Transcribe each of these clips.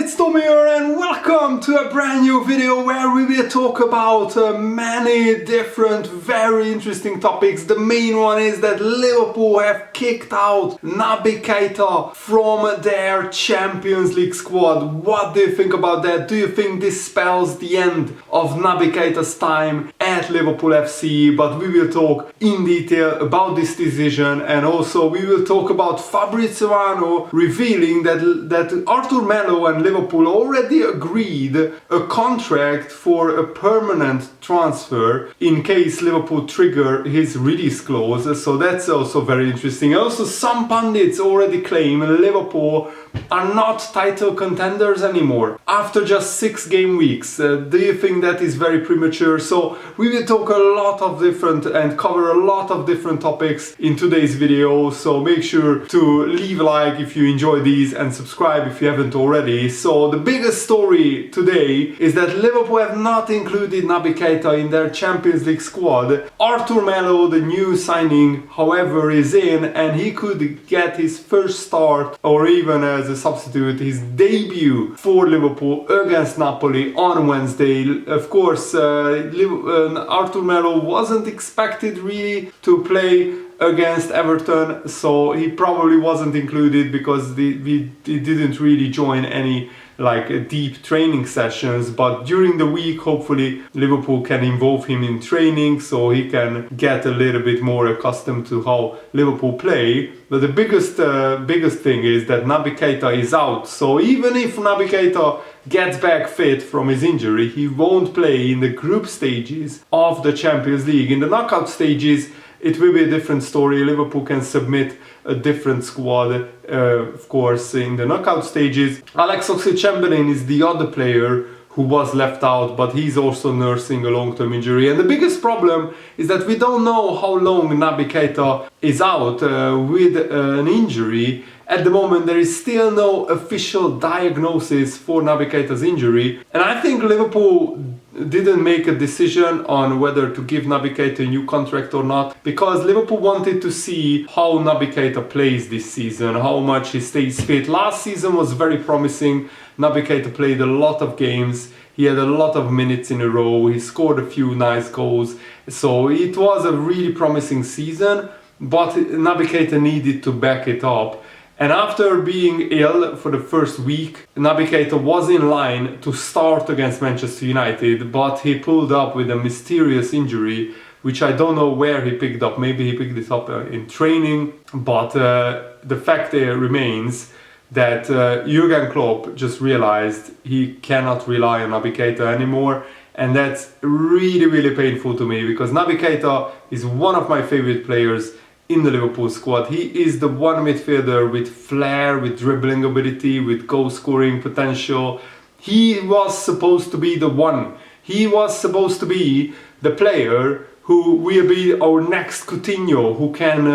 it's Tom here and welcome to a brand new video where we will talk about many different very interesting topics. The main one is that Liverpool have kicked out Naby Keita from their Champions League squad. What do you think about that? Do you think this spells the end of Naby Keita's time at Liverpool FC? But we will talk in detail about this decision, and also we will talk about Fabrizio Romano revealing that Arthur Melo and Liverpool already agreed a contract for a permanent transfer in case Liverpool trigger his release clause. So that's also very interesting. Also, some pundits already claim Liverpool are not title contenders anymore after just 6 game weeks. Do you think that is very premature? So we will talk a lot of different and cover a lot of different topics in today's video. So make sure to leave a like if you enjoy these and subscribe if you haven't already. So the biggest story today is that Liverpool have not included Naby Keita in their Champions League squad. Arthur Melo, the new signing, however, is in, and he could get his first start or even as a substitute his debut for Liverpool against Napoli on Wednesday. Of course, Arthur Melo wasn't expected really to play against Everton, so he probably wasn't included because he didn't really join any deep training sessions. But during the week, hopefully Liverpool can involve him in training so he can get a little bit more accustomed to how Liverpool play. But the biggest thing is that Naby Keita is out. So even if Naby Keita gets back fit from his injury, he won't play in the group stages of the Champions League. In the knockout stages, it will be a different story. Liverpool can submit a different squad, of course, in the knockout stages. Alex Oxlade-Chamberlain is the other player who was left out, but he's also nursing a long-term injury. And the biggest problem is that we don't know how long Naby Keita is out with an injury. At the moment, there is still no official diagnosis for Naby Keita's injury. And I think Liverpool didn't make a decision on whether to give Naby Keita a new contract or not, because Liverpool wanted to see how Naby Keita plays this season, how much he stays fit. Last season was very promising. Naby Keita played a lot of games. He had a lot of minutes in a row. He scored a few nice goals. So it was a really promising season, but Naby Keita needed to back it up. And after being ill for the first week, Naby Keita was in line to start against Manchester United, but he pulled up with a mysterious injury, which I don't know where he picked up. Maybe he picked it up in training, but the fact remains that Jurgen Klopp just realized he cannot rely on Naby Keita anymore. And that's really, really painful to me, because Naby Keita is one of my favorite players in the Liverpool squad. He is the one midfielder with flair, with dribbling ability, with goal scoring potential. He was supposed to be the one. He was supposed to be the player who will be our next Coutinho, who can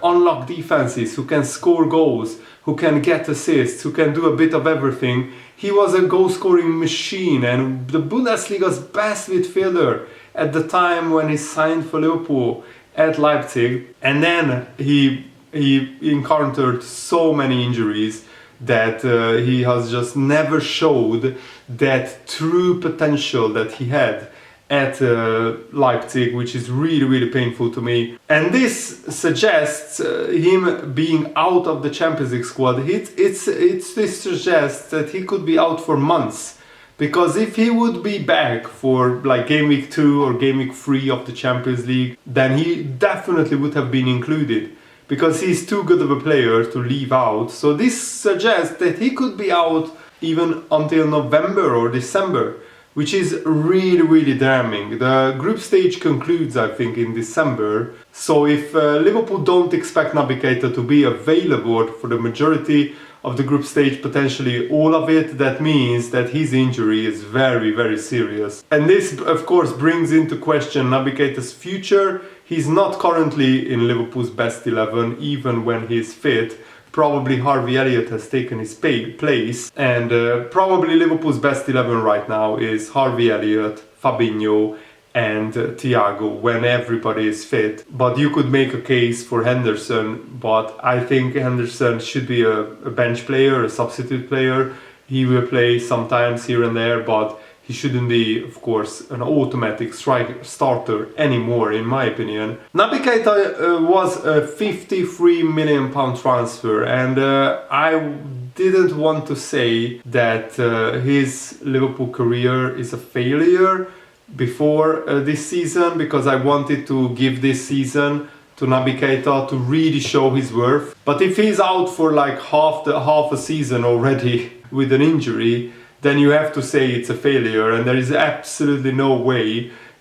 unlock defenses, who can score goals, who can get assists, who can do a bit of everything. He was a goal scoring machine and the Bundesliga's best midfielder at the time when he signed for Liverpool at Leipzig. And then he encountered so many injuries that he has just never showed that true potential that he had at Leipzig, which is really, really painful to me. And this suggests him being out of the Champions League squad. This suggests that he could be out for months. Because if he would be back for game week 2 or game week 3 of the Champions League, then he definitely would have been included, because he's too good of a player to leave out. So this suggests that he could be out even until November or December, which is really, really damning. The group stage concludes, I think, in December. So if Liverpool don't expect Naby Keita to be available for the majority of the group stage, potentially all of it, that means that his injury is very, very serious. And this, of course, brings into question Naby Keita's future. He's not currently in Liverpool's best 11, even when he's fit. Probably Harvey Elliott has taken his place, and probably Liverpool's best 11 right now is Harvey Elliott, Fabinho, and Thiago when everybody is fit. But you could make a case for Henderson, but I think Henderson should be a bench player, a substitute player. He will play sometimes here and there, but he shouldn't be, of course, an automatic starter anymore, in my opinion. Naby Keita was a £53 million transfer, and I didn't want to say that his Liverpool career is a failure before this season, because I wanted to give this season to Naby Keita to really show his worth. But if he's out for like half a season already with an injury, then you have to say it's a failure, and there is absolutely no way,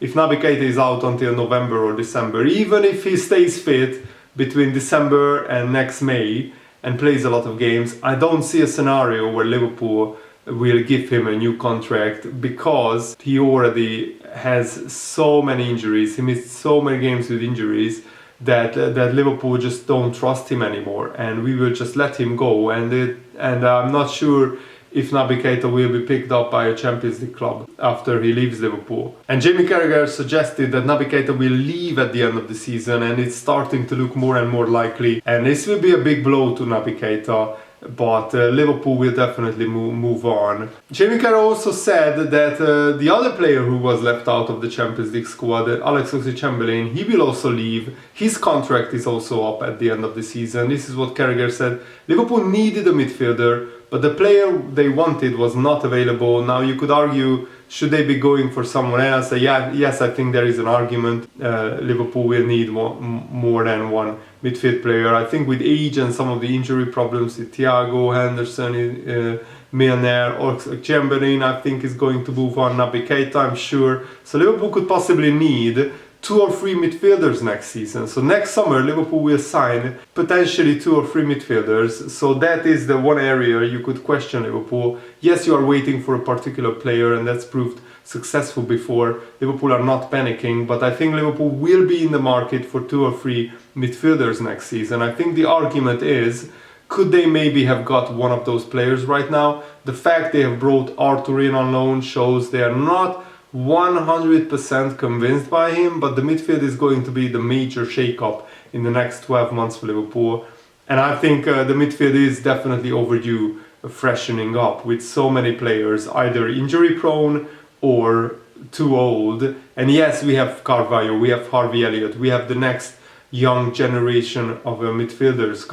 if Naby Keita is out until November or December, even if he stays fit between December and next May and plays a lot of games, I don't see a scenario where Liverpool will give him a new contract, because he already has so many injuries. He missed so many games with injuries that Liverpool just don't trust him anymore, and we will just let him go. And I'm not sure if Naby Keita will be picked up by a Champions League club after he leaves Liverpool. And Jamie Carragher suggested that Naby Keita will leave at the end of the season, and it's starting to look more and more likely. And this will be a big blow to Naby Keita, but Liverpool will definitely move on. Jamie Carragher also said that the other player who was left out of the Champions League squad, Alex Oxlade-Chamberlain, he will also leave. His contract is also up at the end of the season. This is what Carragher said. Liverpool needed a midfielder, but the player they wanted was not available. Now you could argue, should they be going for someone else? Yes, I think there is an argument. Liverpool will need more than one midfield player. I think with age and some of the injury problems with Thiago, Henderson, Milner, Oxlade-Chamberlain, I think is going to move on. Naby Keita, I'm sure. So Liverpool could possibly need 2 or 3 midfielders next season. So next summer Liverpool will sign potentially 2 or 3 midfielders. So that is the one area you could question Liverpool. Yes, you are waiting for a particular player, and that's proved successful before. Liverpool are not panicking, but I think Liverpool will be in the market for 2 or 3 midfielders next season. I think the argument is, could they maybe have got one of those players right now? The fact they have brought Arthur in on loan shows they are not 100% convinced by him, but the midfield is going to be the major shake-up in the next 12 months for Liverpool. And I think the midfield is definitely overdue freshening up, with so many players either injury prone or too old. And yes, we have Carvalho, we have Harvey Elliott, we have the next young generation of midfielders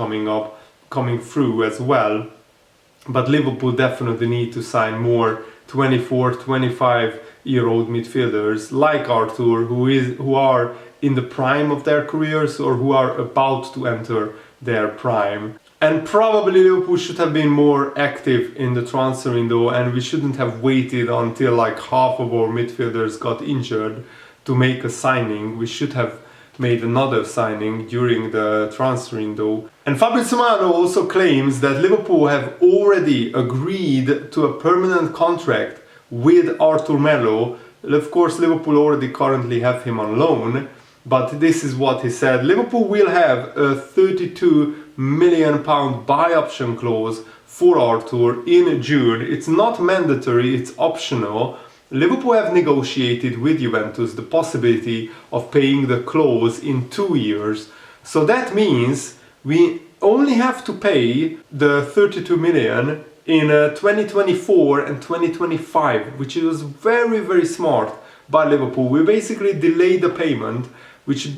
coming through as well. But Liverpool definitely need to sign more 24, 25-year-old midfielders like Arthur, who are in the prime of their careers or who are about to enter their prime. And probably Liverpool should have been more active in the transfer window, and we shouldn't have waited until like half of our midfielders got injured to make a signing. We should have made another signing during the transfer window. And Fabrizio Romano also claims that Liverpool have already agreed to a permanent contract with Arthur Melo. Of course, Liverpool already currently have him on loan, but this is what he said. Liverpool will have a £32 million buy option clause for Arthur in June. It's not mandatory, it's optional. Liverpool have negotiated with Juventus the possibility of paying the clause in 2 years. So that means we only have to pay the 32 million in 2024 and 2025, which was very, very smart by Liverpool. We basically delayed the payment, which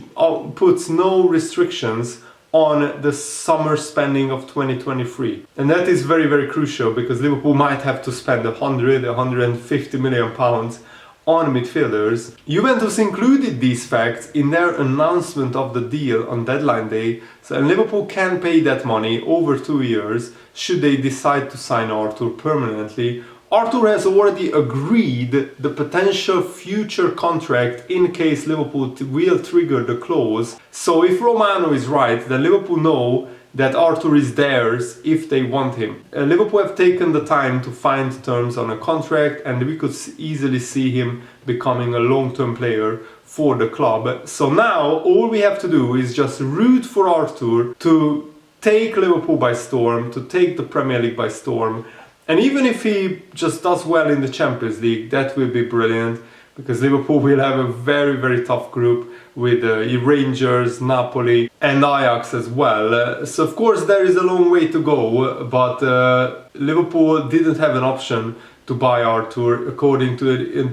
puts no restrictions on the summer spending of 2023. And that is very, very crucial, because Liverpool might have to spend 150 million pounds on midfielders. Juventus included these facts in their announcement of the deal on deadline day, and Liverpool can pay that money over 2 years should they decide to sign Arthur permanently. Arthur has already agreed the potential future contract in case Liverpool will trigger the clause. So if Romano is right, then Liverpool know that Arthur is theirs if they want him. Liverpool have taken the time to find terms on a contract, and we could easily see him becoming a long-term player for the club. So now all we have to do is just root for Arthur to take Liverpool by storm, to take the Premier League by storm. And even if he just does well in the Champions League, that will be brilliant. because Liverpool will have a very, very tough group with Rangers, Napoli and Ajax as well. So of course there is a long way to go, but Liverpool didn't have an option to buy Arthur according to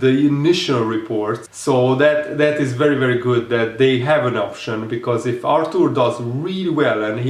the initial reports. So that is very, very good that they have an option, because if Arthur does really well and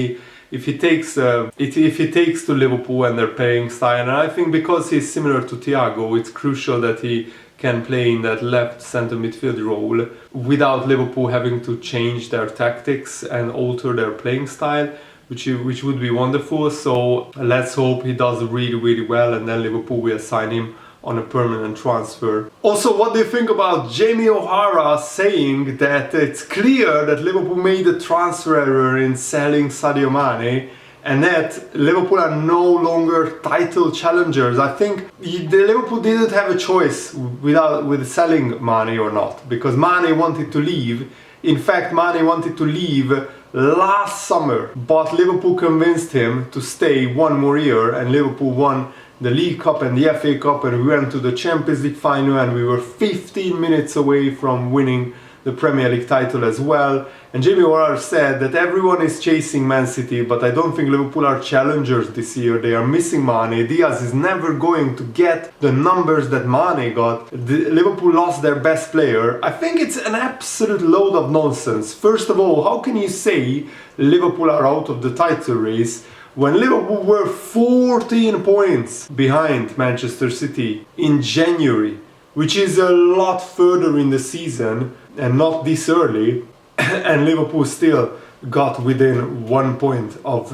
if he takes to Liverpool and their playing style, and I think because he's similar to Thiago, it's crucial that he can play in that left center midfield role without Liverpool having to change their tactics and alter their playing style, which would be wonderful. So let's hope he does really, really well, and then Liverpool will sign him on a permanent transfer. Also, what do you think about Jamie O'Hara saying that it's clear that Liverpool made a transfer error in selling Sadio Mane, and that Liverpool are no longer title challengers? I think Liverpool didn't have a choice with selling Mane or not, because Mane wanted to leave. In fact, Mane wanted to leave last summer, but Liverpool convinced him to stay one more year, and Liverpool won the League Cup and the FA Cup, and we went to the Champions League final, and we were 15 minutes away from winning the Premier League title as well. And Jamie O'Hara said that everyone is chasing Man City, but I don't think Liverpool are challengers this year. They are missing Mane. Diaz is never going to get the numbers that Mane got. Liverpool lost their best player. I think it's an absolute load of nonsense. First of all, how can you say Liverpool are out of the title race when Liverpool were 14 points behind Manchester City in January, which is a lot further in the season and not this early, and Liverpool still got within 1 point of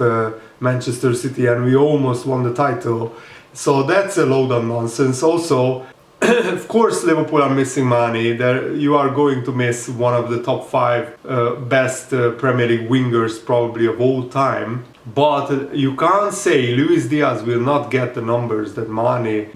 Manchester City, and we almost won the title. So that's a load of nonsense. Also, of course Liverpool are missing Mane. You are going to miss one of the top 5 best Premier League wingers probably of all time. But you can't say Luis Diaz will not get the numbers that Mane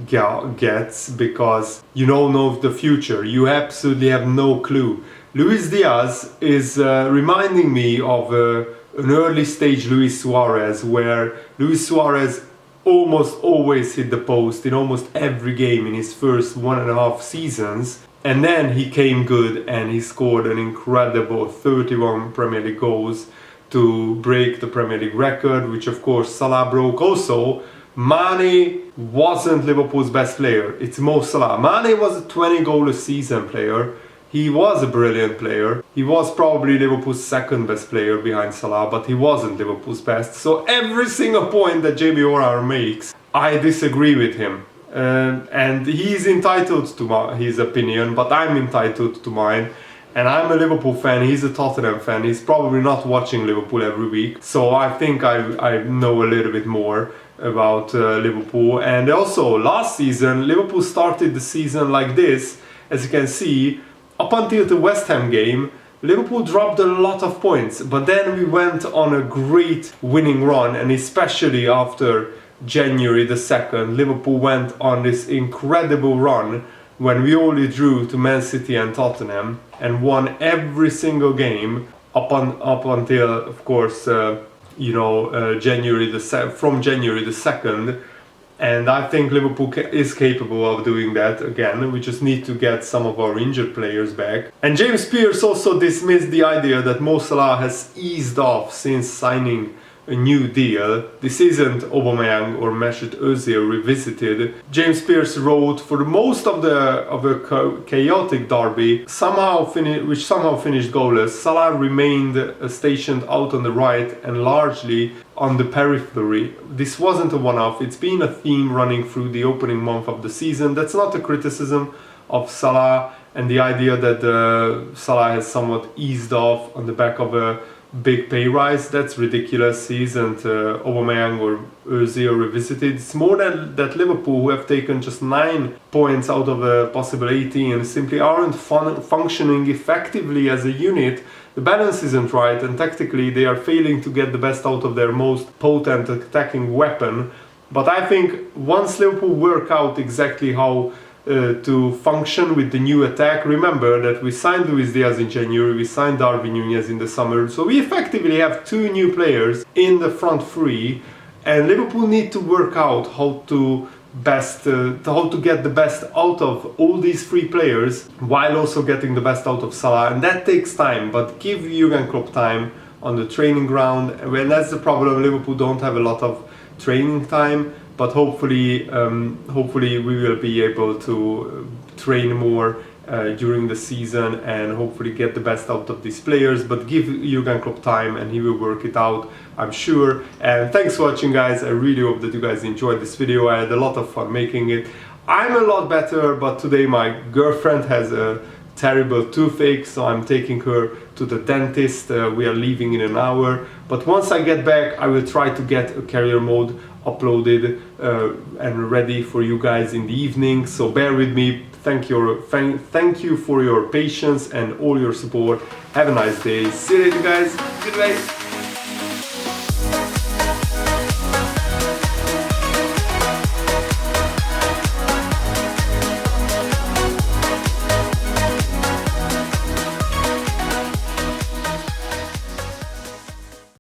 gets, because you don't know the future. You absolutely have no clue. Luis Diaz is reminding me of an early stage Luis Suarez, where Luis Suarez almost always hit the post in almost every game in his first 1.5 seasons. And then he came good and he scored an incredible 31 Premier League goals to break the Premier League record, which of course Salah broke also. Mane wasn't Liverpool's best player, it's Mo Salah. Mane was a 20 goal a season player. He was a brilliant player. He was probably Liverpool's second best player behind Salah, but he wasn't Liverpool's best. So every single point that Jamie O'Hara makes, I disagree with him. And he's entitled to his opinion, but I'm entitled to mine. And I'm a Liverpool fan, he's a Tottenham fan. He's probably not watching Liverpool every week. So I think I know a little bit more about Liverpool. And also, last season, Liverpool started the season like this. As you can see, up until the West Ham game, Liverpool dropped a lot of points. But then we went on a great winning run, and especially after January the 2nd, Liverpool went on this incredible run when we only drew to Man City and Tottenham and won every single game up until, of course, January the 2nd. And I think Liverpool is capable of doing that again. We just need to get some of our injured players back. And James Pearce also dismissed the idea that Mo Salah has eased off since signing a new deal. This isn't Aubameyang or Mesut Özil revisited. James Pearce wrote, for most of a chaotic derby, which somehow finished goalless, Salah remained stationed out on the right and largely on the periphery. This wasn't a one-off, it's been a theme running through the opening month of the season. That's not a criticism of Salah and the idea that Salah has somewhat eased off on the back of a big pay rise. That's ridiculous. He isn't Aubameyang or Özil revisited. It's more than that Liverpool, who have taken just 9 points out of a possible 18, simply aren't functioning effectively as a unit. The balance isn't right, and tactically they are failing to get the best out of their most potent attacking weapon. But I think once Liverpool work out exactly how to function with the new attack. Remember that we signed Luis Diaz in January, we signed Darwin Núñez in the summer, so we effectively have 2 new players in the front three, and Liverpool need to work out how to how to get the best out of all these three players while also getting the best out of Salah, and that takes time. But give Jurgen Klopp time on the training ground. When that's the problem, Liverpool don't have a lot of training time, but hopefully we will be able to train more during the season and hopefully get the best out of these players. But give Jurgen Klopp time and he will work it out, I'm sure. And thanks for watching, guys. I really hope that you guys enjoyed this video. I had a lot of fun making it. I'm a lot better, but today my girlfriend has a terrible toothache, so I'm taking her to the dentist. We are leaving in an hour, but once I get back I will try to get a career mode uploaded and ready for you guys in the evening, so bear with me. Thank you for your patience and all your support. Have a nice day. See you later, guys. Goodbye.